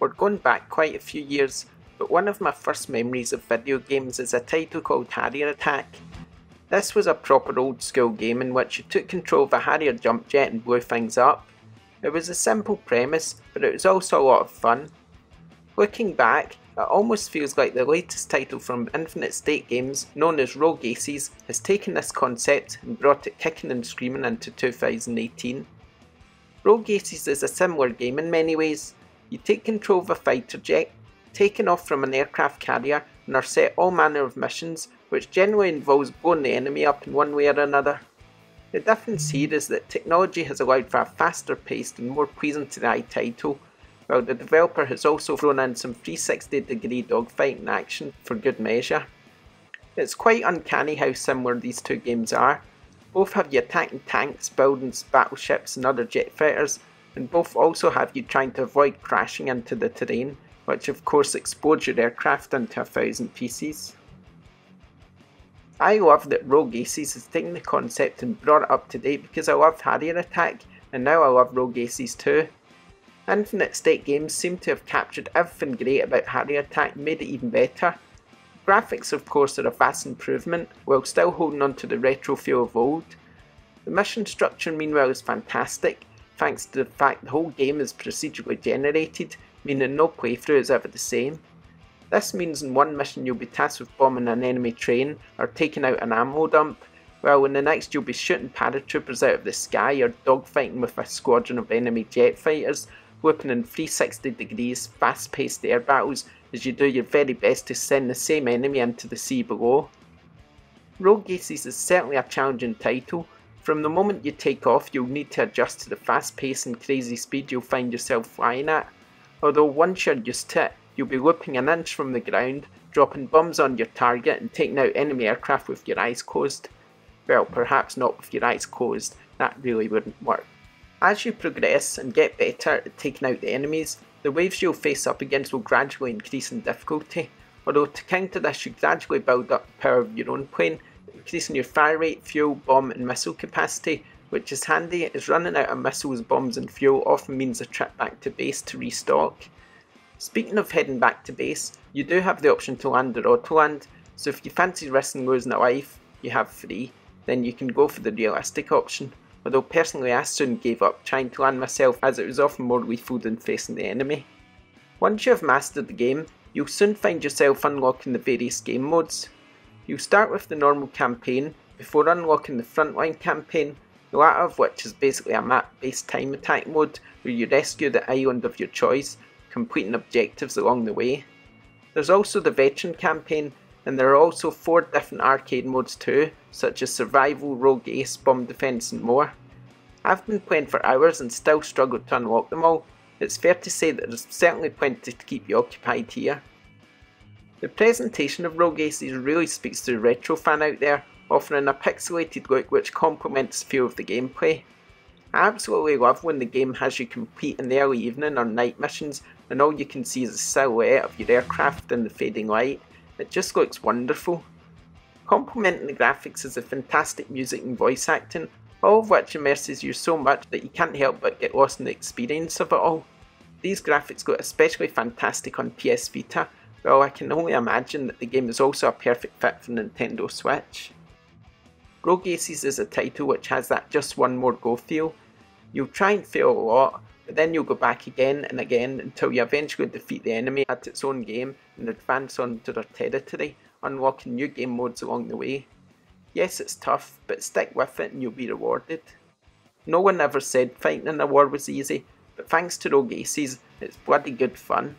We're going back quite a few years, but one of my first memories of video games is a title called Harrier Attack. This was a proper old school game in which you took control of a Harrier jump jet and blew things up. It was a simple premise, but it was also a lot of fun. Looking back, it almost feels like the latest title from Infinite State Games, known as Rogue Aces, has taken this concept and brought it kicking and screaming into 2018. Rogue Aces is a similar game in many ways. You take control of a fighter jet, taken off from an aircraft carrier, and are set all manner of missions, which generally involves blowing the enemy up in one way or another. The difference here is that technology has allowed for a faster paced and more pleasing to the eye title, while the developer has also thrown in some 360-degree dogfighting action for good measure. It's quite uncanny how similar these two games are. Both have you attacking tanks, buildings, battleships and other jet fighters, and both also have you trying to avoid crashing into the terrain, which of course explodes your aircraft into 1,000 pieces. I love that Rogue Aces has taken the concept and brought it up to date because I loved Harrier Attack, and now I love Rogue Aces too. Infinite State Games seem to have captured everything great about Harrier Attack and made it even better. Graphics of course are a vast improvement, while still holding on to the retro feel of old. The mission structure meanwhile is fantastic, thanks to the fact the whole game is procedurally generated, meaning no playthrough is ever the same. This means in one mission you'll be tasked with bombing an enemy train or taking out an ammo dump, while in the next you'll be shooting paratroopers out of the sky or dogfighting with a squadron of enemy jet fighters, whooping in 360 degrees, fast-paced air battles as you do your very best to send the same enemy into the sea below. Rogue Aces is certainly a challenging title. From the moment you take off you'll need to adjust to the fast pace and crazy speed you'll find yourself flying at, although once you're used to it, you'll be looping an inch from the ground, dropping bombs on your target and taking out enemy aircraft with your eyes closed. Well, perhaps not with your eyes closed, that really wouldn't work. As you progress and get better at taking out the enemies, the waves you'll face up against will gradually increase in difficulty, although to counter this you gradually build up the power of your own plane, increasing your fire rate, fuel, bomb and missile capacity, which is handy as running out of missiles, bombs and fuel often means a trip back to base to restock. Speaking of heading back to base, you do have the option to land or auto-land, so if you fancy risking losing a life, you have free, then you can go for the realistic option. Although personally I soon gave up trying to land myself as it was often more lethal than facing the enemy. Once you have mastered the game, you'll soon find yourself unlocking the various game modes. You'll start with the normal campaign before unlocking the frontline campaign, the latter of which is basically a map-based time attack mode where you rescue the island of your choice, completing objectives along the way. There's also the veteran campaign, and there are also 4 different arcade modes too, such as survival, rogue ace, bomb defense and more. I've been playing for hours and still struggled to unlock them all. It's fair to say that there's certainly plenty to keep you occupied here. The presentation of Rogue Aces really speaks to the retro fan out there, offering a pixelated look which complements the feel of the gameplay. I absolutely love when the game has you compete in the early evening or night missions and all you can see is the silhouette of your aircraft in the fading light. It just looks wonderful. Complementing the graphics is the fantastic music and voice acting, all of which immerses you so much that you can't help but get lost in the experience of it all. These graphics look especially fantastic on PS Vita, while I can only imagine that the game is also a perfect fit for Nintendo Switch. Rogue Aces is a title which has that just one more go feel. You'll try and fail a lot, but then you'll go back again and again until you eventually defeat the enemy at its own game and advance onto their territory, unlocking new game modes along the way. Yes, it's tough, but stick with it and you'll be rewarded. No one ever said fighting in a war was easy, but thanks to Rogue Aces, it's bloody good fun.